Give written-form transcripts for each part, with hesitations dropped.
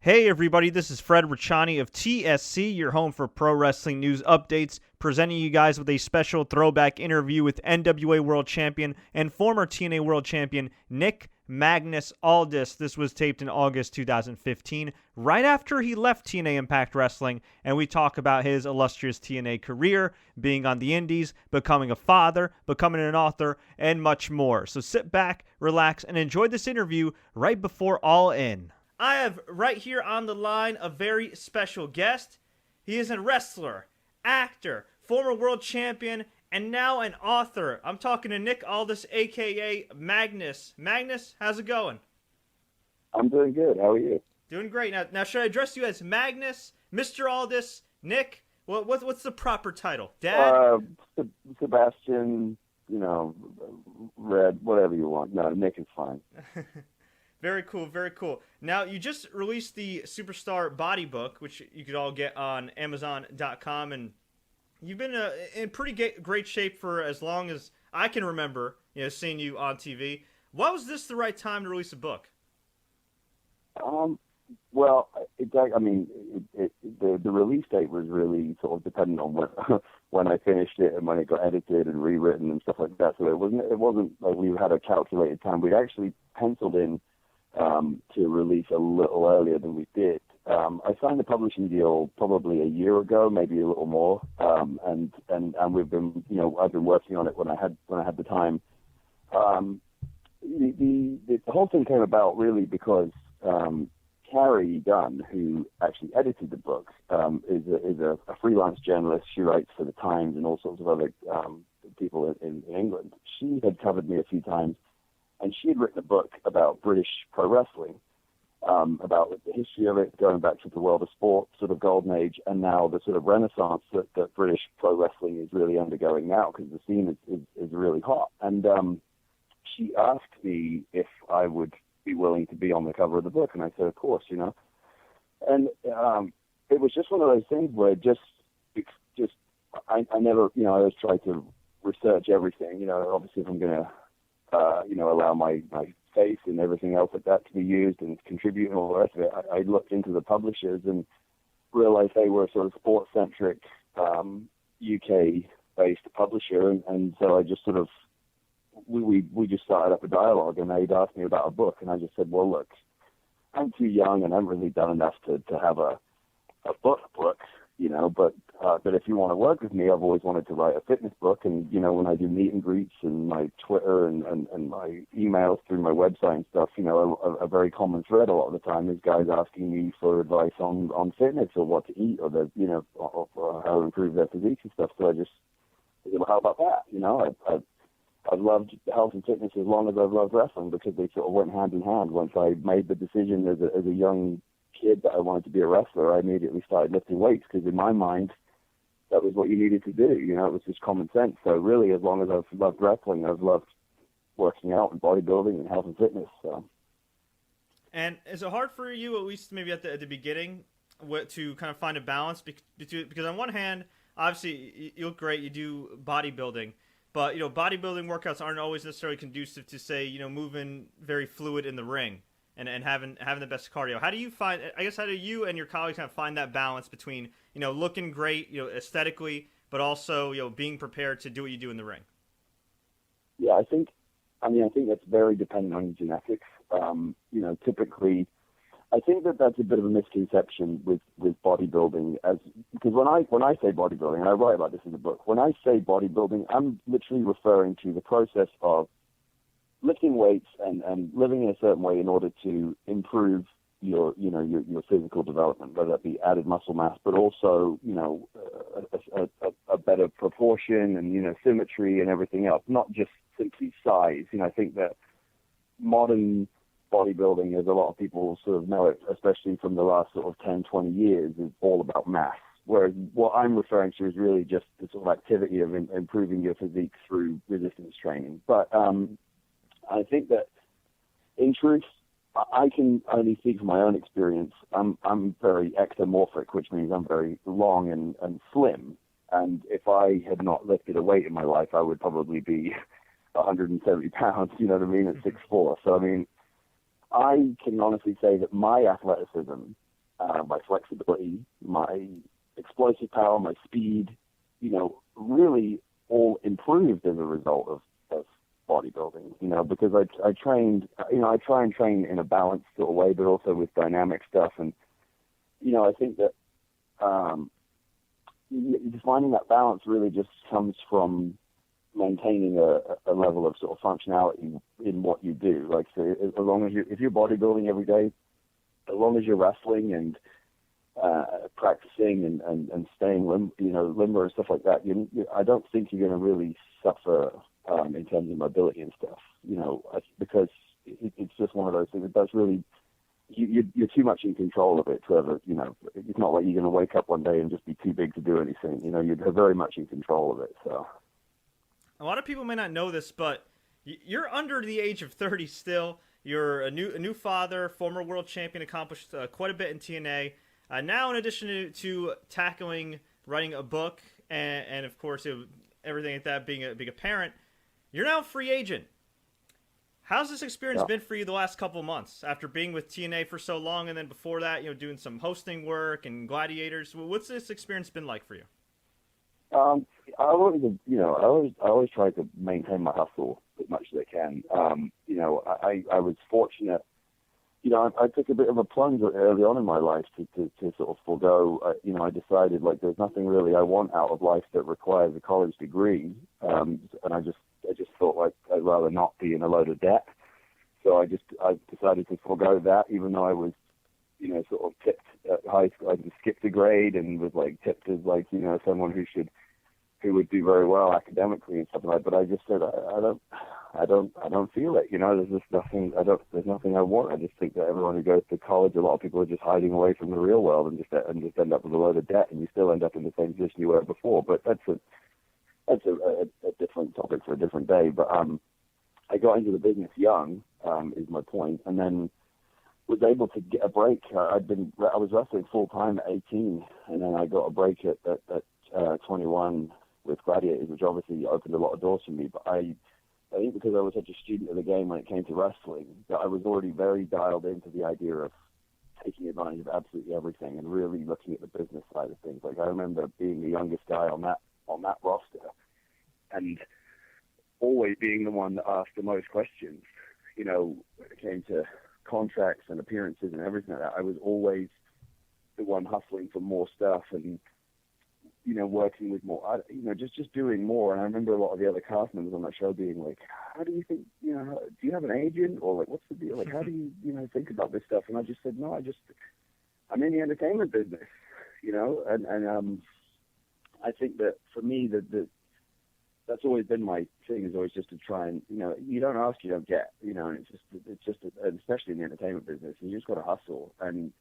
Hey everybody, this is Fred Richani of TSC, your home for pro wrestling news updates, presenting you guys with a special throwback interview with NWA World Champion and former TNA World Champion Nick Magnus Aldis. This was taped in August 2015, right after he left TNA Impact Wrestling, and we talk about his illustrious TNA career, being on the indies, becoming a father, becoming an author, and much more. So sit back, relax, and enjoy this interview right before All In. I have right here on the line a very special guest. He is a wrestler, actor, former world champion, and now an author. I'm talking to Nick Aldis, a.k.a. Magnus. Magnus, how's it going? I'm doing good. How are you? Doing great. Now should I address you as Magnus, Mr. Aldis, Nick? What's the proper title? Dad? Sebastian, Red, whatever you want. No, Nick is fine. Very cool, very cool. Now, you just released the Superstar Body Book, which you could all get on Amazon.com, and you've been in pretty great shape for as long as I can remember, seeing you on TV. Why was this the right time to release a book? Well, the release date was really sort of dependent on when I finished it and when it got edited and rewritten and stuff like that. So it wasn't like we had a calculated time. We'd actually penciled in to release a little earlier than we did. I signed a publishing deal probably a year ago, maybe a little more, and we've been, I've been working on it when I had the time. The whole thing came about really because Carrie Dunn, who actually edited the book, is a freelance journalist. She writes for the Times and all sorts of other people in England. She had covered me a few times. And she had written a book about British pro wrestling, about the history of it, going back to the world of sport, sort of golden age, and now the sort of renaissance that British pro wrestling is really undergoing now, because the scene is really hot. And she asked me if I would be willing to be on the cover of the book, and I said, of course, And it was just one of those things where I never, I always try to research everything. Obviously if I'm going to allow my face and everything else like that to be used and contribute and all the rest of it. I looked into the publishers and realized they were a sort of sports-centric UK-based publisher, and so I just sort of, we just started up a dialogue, and they'd asked me about a book, and I just said, well, look, I'm too young and I haven't really done enough to have a book, but if you want to work with me, I've always wanted to write a fitness book. And, when I do meet and greets and my Twitter and my emails through my website and stuff, a very common thread a lot of the time is guys asking me for advice on fitness or what to eat or or how to improve their physique and stuff. So I just said, well, how about that? I've loved health and fitness as long as I've loved wrestling, because they sort of went hand in hand. Once I made the decision as a young kid that I wanted to be a wrestler, I immediately started lifting weights, because in my mind, that was what you needed to do. It was just common sense. So really, as long as I've loved wrestling, I've loved working out and bodybuilding and health and fitness. So. And is it hard for you, at least maybe at the beginning, to kind of find a balance? Because on one hand, obviously, you look great, you do bodybuilding, but bodybuilding workouts aren't always necessarily conducive to, say, moving very fluid in the ring and having the best cardio. How do you and your colleagues kind of find that balance between, looking great, aesthetically, but also, being prepared to do what you do in the ring? Yeah, I think that's very dependent on genetics. Typically, I think that's a bit of a misconception with bodybuilding, because when I say bodybuilding, and I write about this in the book, when I say bodybuilding, I'm literally referring to the process of lifting weights and living in a certain way in order to improve your physical development, whether that be added muscle mass, but also, a better proportion and, symmetry and everything else, not just simply size. I think that modern bodybuilding, as a lot of people sort of know it, especially from the last sort of 10, 20 years, is all about mass. Whereas what I'm referring to is really just the sort of activity of improving your physique through resistance training. But I think that, in truth, I can only speak from my own experience. I'm very ectomorphic, which means I'm very long and slim. And if I had not lifted a weight in my life, I would probably be 170 pounds, at 6'4". So, I can honestly say that my athleticism my flexibility, my explosive power, my speed, really all improved as a result of bodybuilding, because I trained, I try and train in a balanced sort of way, but also with dynamic stuff. And, I think that just finding that balance really just comes from maintaining a level of sort of functionality in what you do. Like, so as long as if you're bodybuilding every day, as long as you're wrestling and practicing and staying limber and stuff like that, I don't think you're going to really suffer in terms of mobility and stuff, because it's just one of those things. That's really, you're too much in control of it to ever, it's not like you're going to wake up one day and just be too big to do anything. You're very much in control of it. So a lot of people may not know this, but you're under the age of 30 still. You're a new father, former world champion, accomplished quite a bit in TNA. Now, in addition to tackling, writing a book, and of course, everything like that, being a parent, you're now a free agent. How's this experience been for you the last couple of months after being with TNA for so long, and then before that, doing some hosting work and Gladiators? What's this experience been like for you? I always try to maintain my hustle as much as I can. I was fortunate. I took a bit of a plunge early on in my life to sort of forego. I decided there's nothing really I want out of life that requires a college degree, and I just thought I'd rather not be in a load of debt. So I decided to forego that, even though I was, sort of tipped at high school. I just skipped a grade and was tipped as someone who would do very well academically and stuff like that. But I just said I don't feel it. There's just nothing. There's nothing I want. I just think that everyone who goes to college, a lot of people are just hiding away from the real world and just end up with a load of debt, and you still end up in the same position you were before. But that's a different topic for a different day. But I got into the business young, is my point, and then was able to get a break. I was wrestling full time at 18, and then I got a break at 21 with Gladiators, which obviously opened a lot of doors for me. But I think because I was such a student of the game when it came to wrestling, that I was already very dialed into the idea of taking advantage of absolutely everything and really looking at the business side of things. I remember being the youngest guy on that roster, and always being the one that asked the most questions. When it came to contracts and appearances and everything like that, I was always the one hustling for more stuff and working with more, just doing more. And I remember a lot of the other cast members on that show being like, how do you think, do you have an agent? Or what's the deal? How do you, think about this stuff? And I just said, no, I'm in the entertainment business, and I think that for me, that's always been my thing, is always just to try and, you don't ask, you don't get, and it's just, especially in the entertainment business, and you just got to hustle. And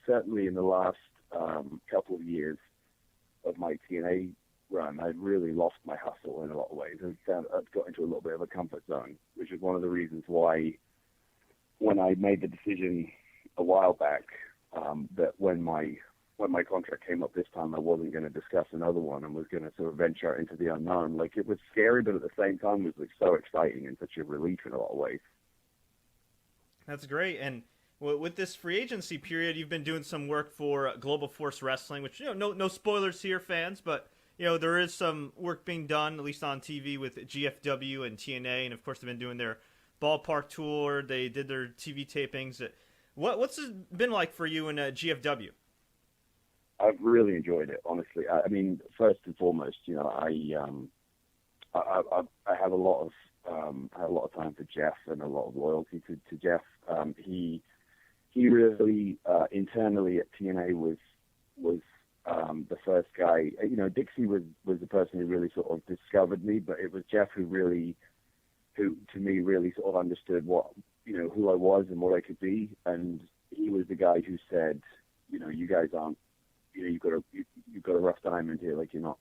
certainly in the last couple of years of my TNA run, I really lost my hustle in a lot of ways. I've got into a little bit of a comfort zone, which is one of the reasons why when I made the decision a while back that when my contract came up this time, I wasn't going to discuss another one and was going to sort of venture out into the unknown. It was scary, but at the same time, it was so exciting and such a relief in a lot of ways. That's great. And with this free agency period, you've been doing some work for Global Force Wrestling, which, no spoilers here, fans, but, there is some work being done, at least on TV, with GFW and TNA, and of course they've been doing their ballpark tour. They did their TV tapings. What's it been like for you in GFW? I've really enjoyed it, honestly. I mean, first and foremost, I have a lot of time for Jeff and a lot of loyalty to Jeff. He really internally at TNA was the first guy. Dixie was the person who really sort of discovered me, but it was Jeff who to me really sort of understood what who I was and what I could be, and he was the guy who said, you guys aren't, you've got a rough diamond here. You're not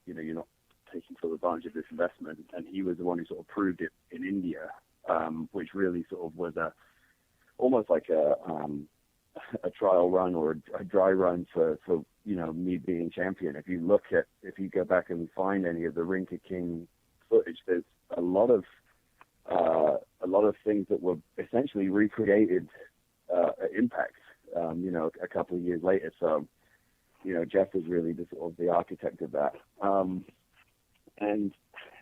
taking full advantage of this investment. And he was the one who sort of proved it in India, which really sort of was almost like a trial run or a dry run for me being champion. If you go back and find any of the Rinka King footage, there's a lot of things that were essentially recreated at Impact. a couple of years later. So, Jeff was really the sort of the architect of that. And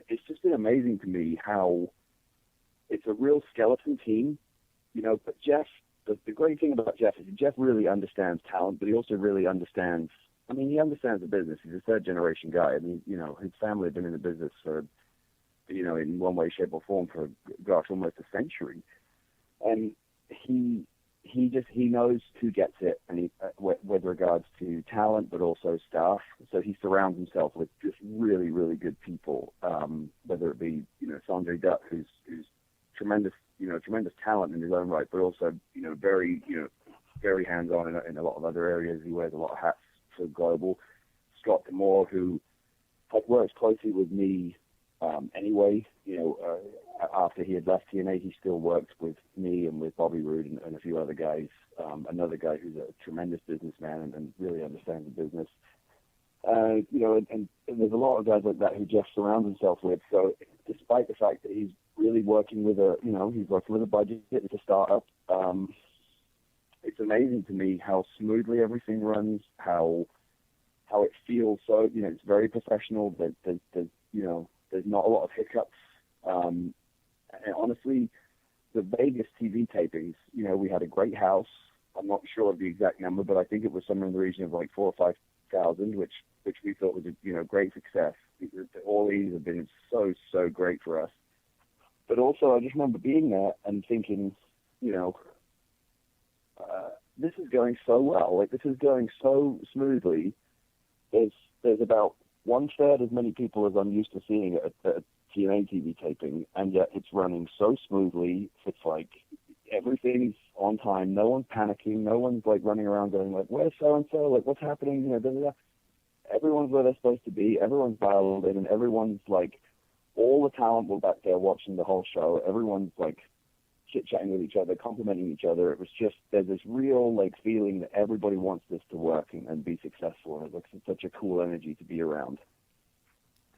it's just been amazing to me how it's a real skeleton team, but Jeff, the great thing about Jeff is Jeff really understands talent, but he also really understands, he understands the business. He's a third generation guy. His family had been in the business for, in one way, shape or form for, almost a century. And he knows who gets it, and with regards to talent, but also staff. So he surrounds himself with just really, really good people. Whether it be Sanjay Dutt, who's tremendous talent in his own right, but also very very hands-on in a lot of other areas. He wears a lot of hats for global. Scott Demore, who had worked closely with me anyway, after he had left TNA, he still worked with me and with Bobby Roode and a few other guys. Another guy who's a tremendous businessman and really understands the business. And there's a lot of guys like that who Jeff surrounds himself with. So despite the fact that he's really working with he's working with a budget, it's a startup. It's amazing to me how smoothly everything runs, how it feels. So it's very professional. There's not a lot of hiccups. And honestly, the Vegas TV tapings, we had a great house. I'm not sure of the exact number, but I think it was somewhere in the region of like 4,000 or 5,000, which we thought was a great success. All these have been so great for us. But also, I just remember being there and thinking, this is going so well. Like, this is going so smoothly. There's about 1/3 as many people as I'm used to seeing at a TNA TV taping, and yet it's running so smoothly. It's like everything's on time. No one's panicking. No one's like running around going like, "Where's so and so? Like, what's happening?" Blah, blah, blah. Everyone's where they're supposed to be. Everyone's dialed in, and everyone's like, all the talent were back there watching the whole show. Everyone's like chit-chatting with each other, complimenting each other. It was just, there's this real like feeling that everybody wants this to work and be successful. And it looks like such a cool energy to be around.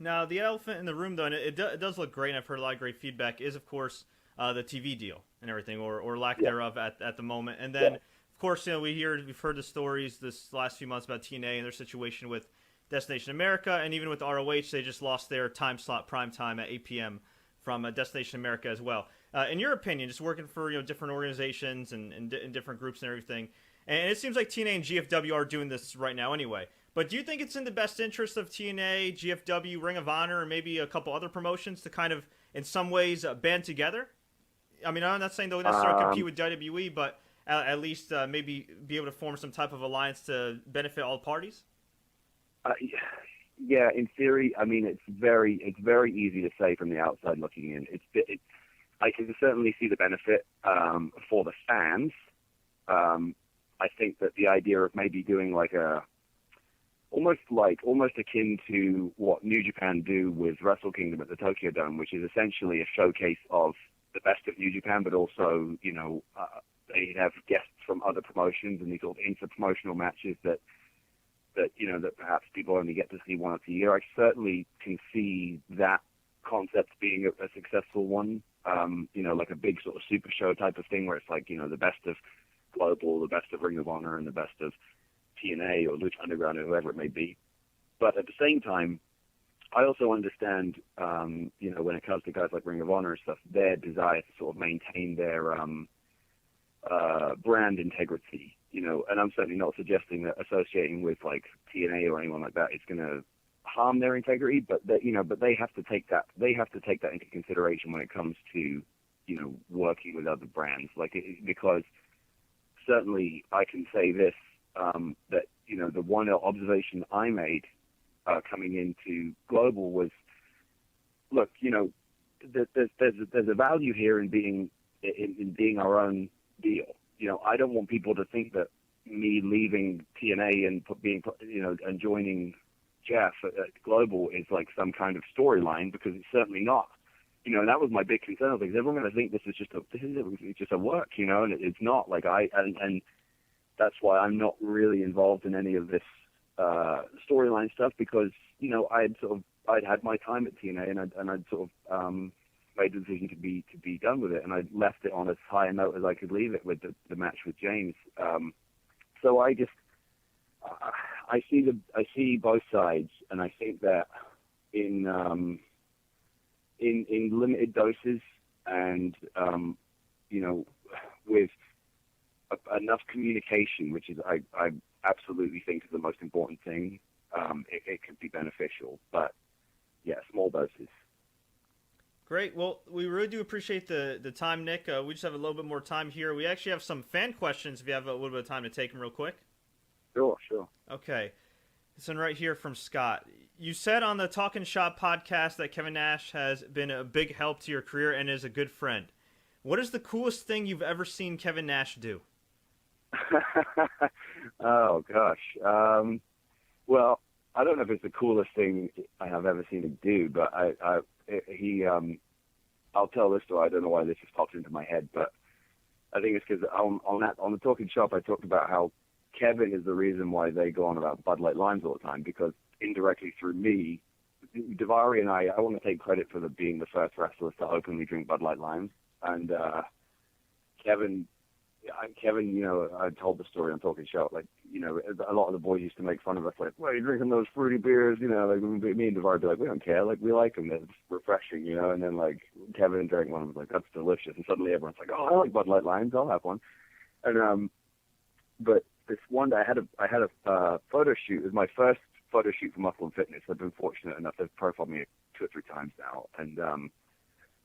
Now, the elephant in the room, though, and it does look great, and I've heard a lot of great feedback, is, of course, the TV deal and everything, or lack thereof at the moment. And then, of course, we've heard the stories this last few months about TNA and their situation with Destination America, and even with ROH, they just lost their time slot, prime time at 8 p.m. from Destination America as well. In your opinion, just working for different organizations and different groups and everything, and it seems like TNA and GFW are doing this right now anyway. But do you think it's in the best interest of TNA, GFW, Ring of Honor, and maybe a couple other promotions to kind of, in some ways, band together? I'm not saying they'll necessarily compete with WWE, but at least maybe be able to form some type of alliance to benefit all parties? Yeah, in theory, it's very easy to say from the outside looking in. I can certainly see the benefit for the fans. I think that the idea of maybe doing like almost akin to what New Japan do with Wrestle Kingdom at the Tokyo Dome, which is essentially a showcase of the best of New Japan, but also they have guests from other promotions and these sort of inter-promotional matches that perhaps people only get to see once a year. I certainly can see that concept being a successful one, like a big sort of super show type of thing where it's like, the best of Global, the best of Ring of Honor, and the best of TNA or Lucha Underground or whoever it may be. But at the same time, I also understand, when it comes to guys like Ring of Honor and stuff, their desire to sort of maintain their brand integrity, and I'm certainly not suggesting that associating with like TNA or anyone like that is going to harm their integrity, but they have to take that into consideration when it comes to, working with other brands, because certainly I can say this, that, the one observation I made coming into Global was, look, there's a value here in being our own deal. I don't want people to think that me leaving TNA and joining Jeff at Global is like some kind of storyline, because it's certainly not. And that was my big concern. I was like, is everyone going to think this is just a work, and it's not. Like and that's why I'm not really involved in any of this storyline stuff, because I'd had my time at TNA and I'd sort of made the decision to be done with it, and I left it on as high a note as I could leave it with the match with James. so I just I see both sides, and I think that in limited doses and with enough communication, which is I absolutely think is the most important thing, it could be beneficial. But yeah, small doses. Great. Well, we really do appreciate the time, Nick. We just have a little bit more time here. We actually have some fan questions if you have a little bit of time to take them real quick. Sure. Okay. This one right here from Scott. You said on the Talkin' Shop podcast that Kevin Nash has been a big help to your career and is a good friend. What is the coolest thing you've ever seen Kevin Nash do? Oh, gosh. Well, I don't know if it's the coolest thing I have ever seen him do, but I'll tell this story. I don't know why this just popped into my head, but I think it's because on the Talking Shop, I talked about how Kevin is the reason why they go on about Bud Light Limes all the time, because indirectly through me, Daivari and I want to take credit for being the first wrestlers to openly drink Bud Light Limes, and Kevin, I told the story on Talking Shop, a lot of the boys used to make fun of us, like, well, you're drinking those fruity beers, me and Daivari would be like, we don't care, we like them, they're refreshing, and then, Kevin drank one and was like, that's delicious, and suddenly everyone's like, oh, I like Bud Light Limes, I'll have one. And, but this one day I had a photo shoot. It was my first photo shoot for Muscle and Fitness. I've been fortunate enough, they've profiled me 2 or 3 times now, and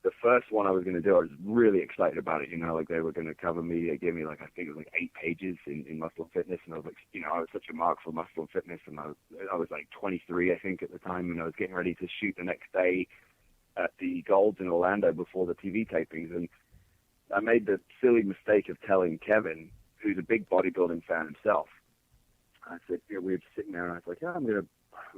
the first one I was going to do, I was really excited about it, they were going to cover me. They gave me I think it was 8 pages in Muscle and Fitness, and I was I was such a mark for Muscle and Fitness, and I was 23, I think, at the time, and I was getting ready to shoot the next day at the Golds in Orlando before the TV tapings, and I made the silly mistake of telling Kevin, who's a big bodybuilding fan himself. I said, we were just sitting there, and I was like, yeah, we're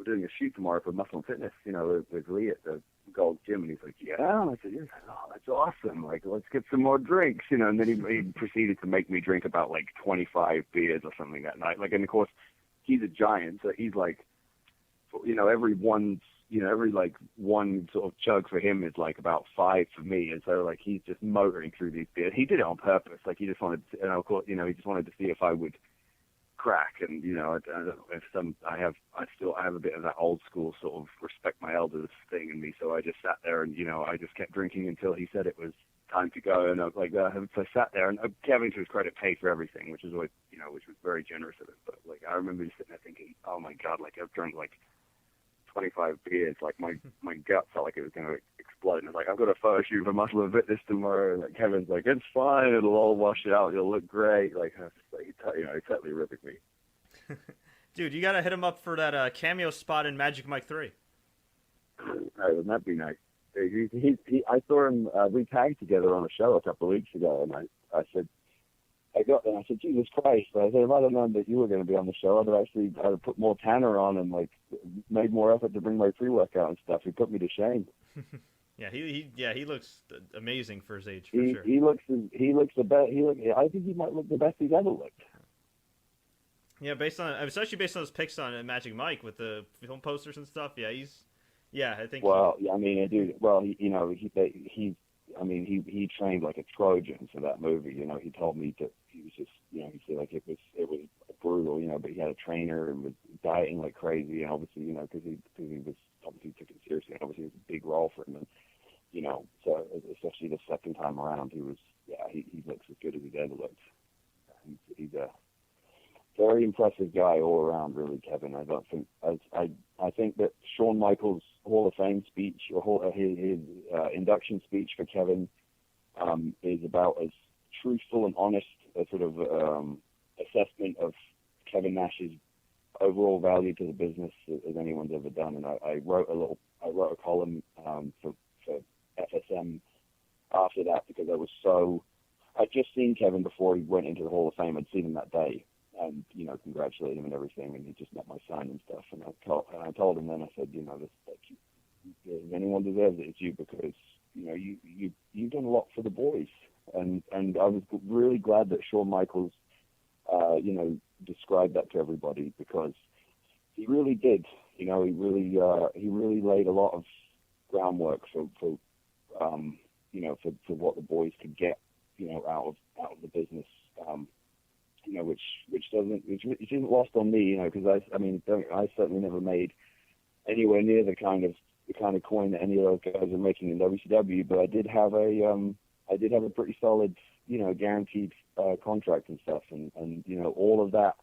doing a shoot tomorrow for Muscle and Fitness, with Lee at the Gold Gym, and he's like, yeah, and I said, yeah, oh, that's awesome, let's get some more drinks, and then he proceeded to make me drink about 25 beers or something that night, and of course, he's a giant, so he's every one sort of chug for him is about 5 for me, and so he's just motoring through these beers. He did it on purpose, he just wanted to, and of course, he just wanted to see if I would crack, and I don't know if I have a bit of that old school sort of respect my elders thing in me, so I just sat there and I just kept drinking until he said it was time to go, and I was so I sat there, and Kevin, to his credit, paid for everything, which was always which was very generous of him, but I remember just sitting there thinking, oh my god, I've drank 25 beers, my gut felt like it was going to explode, and I was I've got a photo shoot for Muscle and Fitness tomorrow, and Kevin's like, it's fine, it'll all wash out, you'll look great, he totally ripped me. Dude, you got to hit him up for that cameo spot in Magic Mike 3. Hey, wouldn't that be nice? I saw him, we tagged together on a show a couple of weeks ago, and I said, Jesus Christ. I said, if I'd have known that you were going to be on the show, I'd have put more Tanner on and made more effort to bring my pre-workout and stuff. He put me to shame. Yeah, he looks amazing for his age, for sure. He looks the best. I think he might look the best he's ever looked. Yeah, especially based on his pics on Magic Mike with the film posters and stuff. Yeah, I think. Well, dude. Well, he trained like a Trojan for that movie. He told me that he was just, he said it was brutal, but he had a trainer and was dieting like crazy, and obviously, because he was obviously took it seriously, and obviously it was a big role for him, and so especially the second time around, he looks as good as he's ever looked. He's a very impressive guy all around, really, Kevin. I think that Shawn Michaels' Hall of Fame speech, or his induction speech for Kevin, is about as truthful and honest a sort of assessment of Kevin Nash's overall value to the business as anyone's ever done. And I wrote a column for FSM after that, because I'd just seen Kevin before he went into the Hall of Fame. I'd seen him that day, and congratulate him and everything, and he just met my son and stuff, and I told him then, I said, if anyone deserves it, it's you, because you've done a lot for the boys, and I was really glad that Shawn Michaels described that to everybody, because he really did. He really laid a lot of groundwork for what the boys could get out of the business. which isn't lost on me, because I certainly never made anywhere near the kind of coin that any of those guys are making in WCW, but I did have a pretty solid, guaranteed contract and stuff, and all of that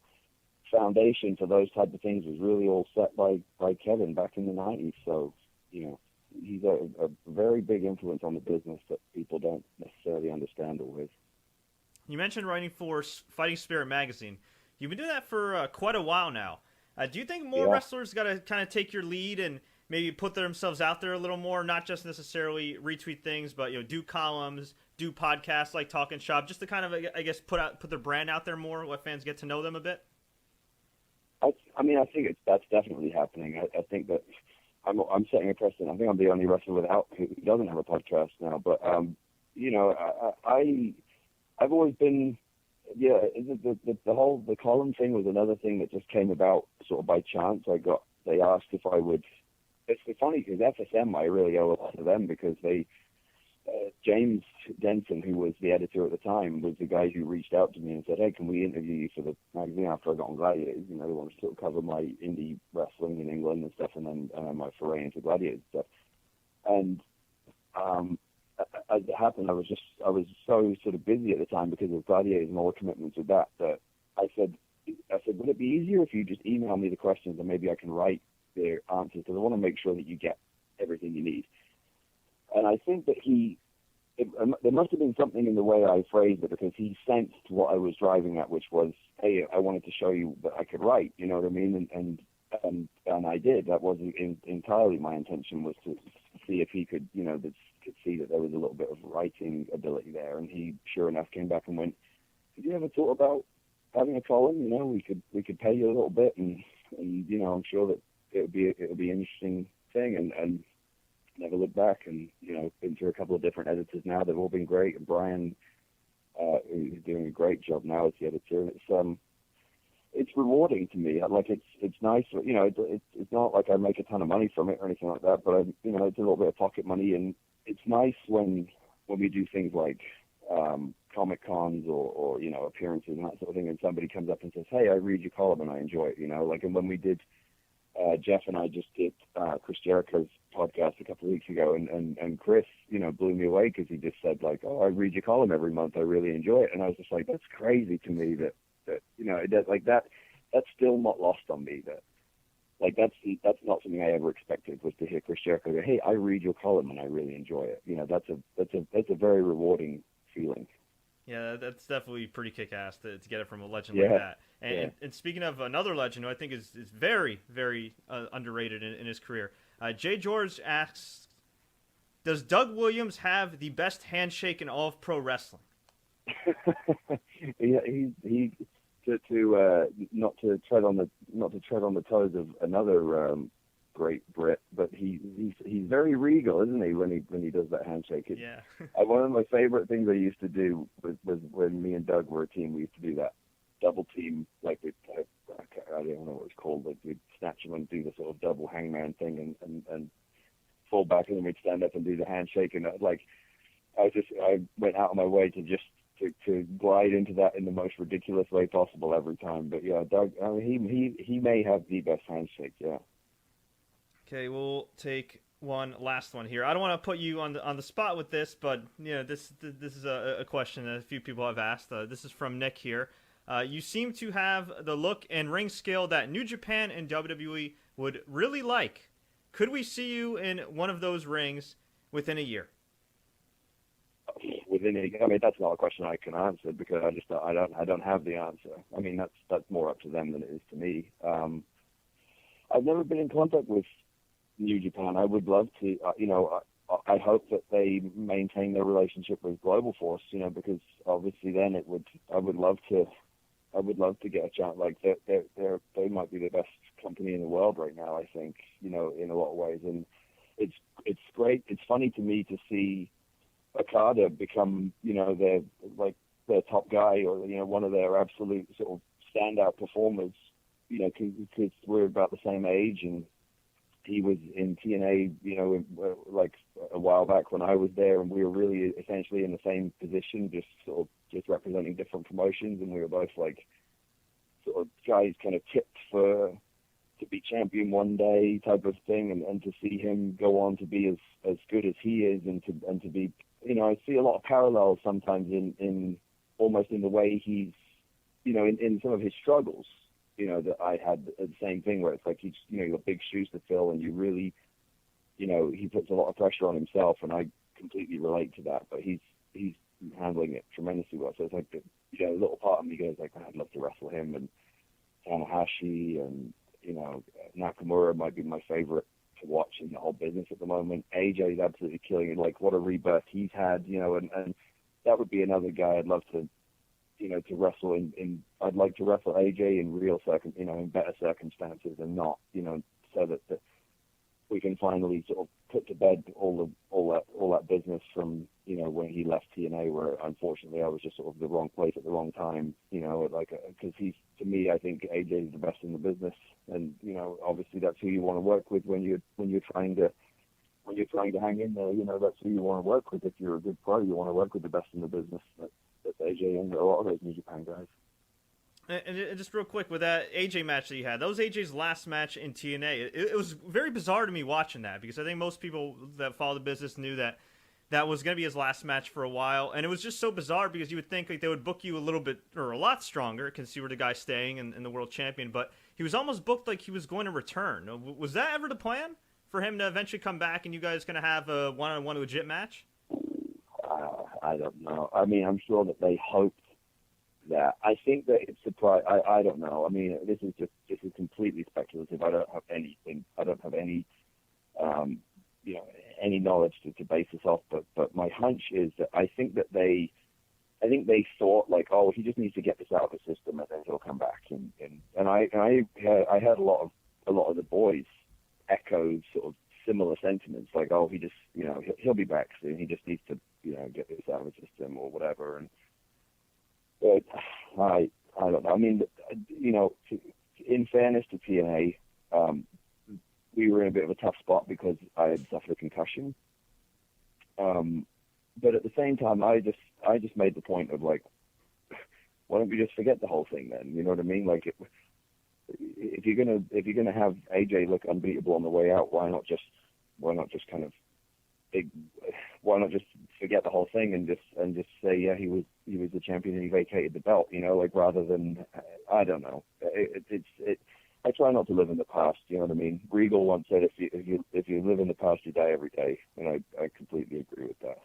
foundation for those type of things was really all set by Kevin back in the 90s. So, he's a very big influence on the business that people don't necessarily understand always. You mentioned writing for Fighting Spirit magazine. You've been doing that for quite a while now. Do you think more wrestlers got to kind of take your lead and maybe put themselves out there a little more, not just necessarily retweet things, but do columns, do podcasts like Talking Shop, just to kind of, I guess, put their brand out there more, let fans get to know them a bit? I think that's definitely happening. I think that I'm setting a precedent. I think I'm the only wrestler who doesn't have a podcast now. But I've always been, the column thing was another thing that just came about sort of by chance. They asked if I would. It's funny because FSM, I really owe a lot to them, because James Denson, who was the editor at the time, was the guy who reached out to me and said, "Hey, can we interview you for the magazine after I got on Gladiators? They wanted to sort of cover my indie wrestling in England and stuff, and then my foray into Gladiators stuff." And as it happened, I was so sort of busy at the time because of Gladiators and all the commitments with that I said, would it be easier if you just email me the questions and maybe I can write their answers, because I want to make sure that you get everything you need. And I think that there must have been something in the way I phrased it, because he sensed what I was driving at, which was, hey, I wanted to show you that I could write, you know what I mean? And I did. That wasn't entirely my intention, was to see if he could, could see that there was a little bit of writing ability there. And he, sure enough, came back and went, "Have you ever thought about having a column? We could pay you a little bit, and I'm sure that it'll be an interesting thing." And never looked back. And been through a couple of different editors now. They've all been great. And Brian is doing a great job now as the editor. And it's rewarding to me. It's nice. It's not like I make a ton of money from it or anything like that. But it's a little bit of pocket money, and it's nice when we do things like Comic Cons or appearances and that sort of thing, and somebody comes up and says, "Hey, I read your column and I enjoy it." And when we did. Jeff and I just did Chris Jericho's podcast a couple of weeks ago, and Chris, blew me away, because he just said, like, "Oh, I read your column every month. I really enjoy it." And I was just like, that's crazy to me that that's still not lost on me. That's not something I ever expected, was to hear Chris Jericho go, "Hey, I read your column and I really enjoy it." That's a very rewarding feeling. Yeah, that's definitely pretty kick-ass to get it from a legend like that. And speaking of another legend who I think is very, very underrated in his career, Jay George asks, does Doug Williams have the best handshake in all of pro wrestling? he not to tread on the toes of another great Brit, but he's very regal, isn't he, when he does that handshake? One of my favorite things I used to do was when me and Doug were a team. We used to do that double team, like I don't know what it's called, like we'd snatch him and do the sort of double hangman thing and fall back, and then we'd stand up and do the handshake. And I went out of my way to glide into that in the most ridiculous way possible every time. But yeah, Doug, he may have the best handshake. Yeah. Okay, we'll take one last one here. I don't want to put you on the spot with this, but this is a question that a few people have asked. This is from Nick here. You seem to have the look and ring skill that New Japan and WWE would really like. Could we see you in one of those rings within a year? Within a year? I mean, that's not a question I can answer, because I don't have the answer. I mean, that's more up to them than it is to me. I've never been in contact with New Japan. I would love to, I hope that they maintain their relationship with Global Force, because obviously then I would love to get a chance. Like they might be the best company in the world right now, I think, in a lot of ways. And it's great. It's funny to me to see Okada become, their top guy, or, one of their absolute sort of standout performers, because we're about the same age, and he was in TNA, like a while back when I was there, and we were really essentially in the same position, just sort of just representing different promotions, and we were both like sort of guys kind of tipped to be champion one day type of thing, and to see him go on to be as good as he is, and to be, I see a lot of parallels sometimes in almost in the way he's, in some of his struggles, that I had the same thing where it's like he's, you've got big shoes to fill, and you really, he puts a lot of pressure on himself, and I completely relate to that, but he's handling it tremendously well. So it's like, a little part of me goes like, I'd love to wrestle him, and Tanahashi, and Nakamura might be my favorite to watch in the whole business at the moment. AJ is absolutely killing it. Like, what a rebirth he's had, and that would be another guy I'd love to, to wrestle in. I'd like to wrestle AJ in real in better circumstances, and not, so that we can finally sort of put to bed all that business from, when he left TNA, where unfortunately I was just sort of the wrong place at the wrong time, because he's, to me, I think AJ is the best in the business, and obviously that's who you want to work with when you're trying to hang in there. That's who you want to work with. If you're a good pro, you want to work with the best in the business. That's AJ and a lot of those New Japan guys. And just real quick, with that AJ match that you had, that was AJ's last match in TNA. It was very bizarre to me watching that, because I think most people that follow the business knew that was going to be his last match for a while. And it was just so bizarre, because you would think like they would book you a little bit, or a lot stronger, because you were the guy staying and the world champion. But he was almost booked like he was going to return. Was that ever the plan, for him to eventually come back and you guys going to have a one-on-one legit match? I don't know. I mean, I'm sure that they hoped that. I think that it's surprised. I don't know. I mean, this is completely speculative. I don't have anything. I don't have any, any knowledge to base this off. But my hunch is that I think they thought like, oh, he just needs to get this out of the system, and then he'll come back. And I heard a lot of the boys echo sort of similar sentiments, like, oh, he just, he'll be back soon. He just needs to, get this out of the system or whatever. And I don't know. I mean, in fairness to TNA, we were in a bit of a tough spot because I had suffered a concussion. But at the same time, I just made the point of like, why don't we just forget the whole thing then? You know what I mean? Like, if you're gonna have AJ look unbeatable on the way out, why not just kind of why not just forget the whole thing and just say, yeah, he was the champion and he vacated the belt, like, rather than, I don't know. I try not to live in the past. You know what I mean? Regal once said, if you live in the past, you die every day, and I completely agree with that.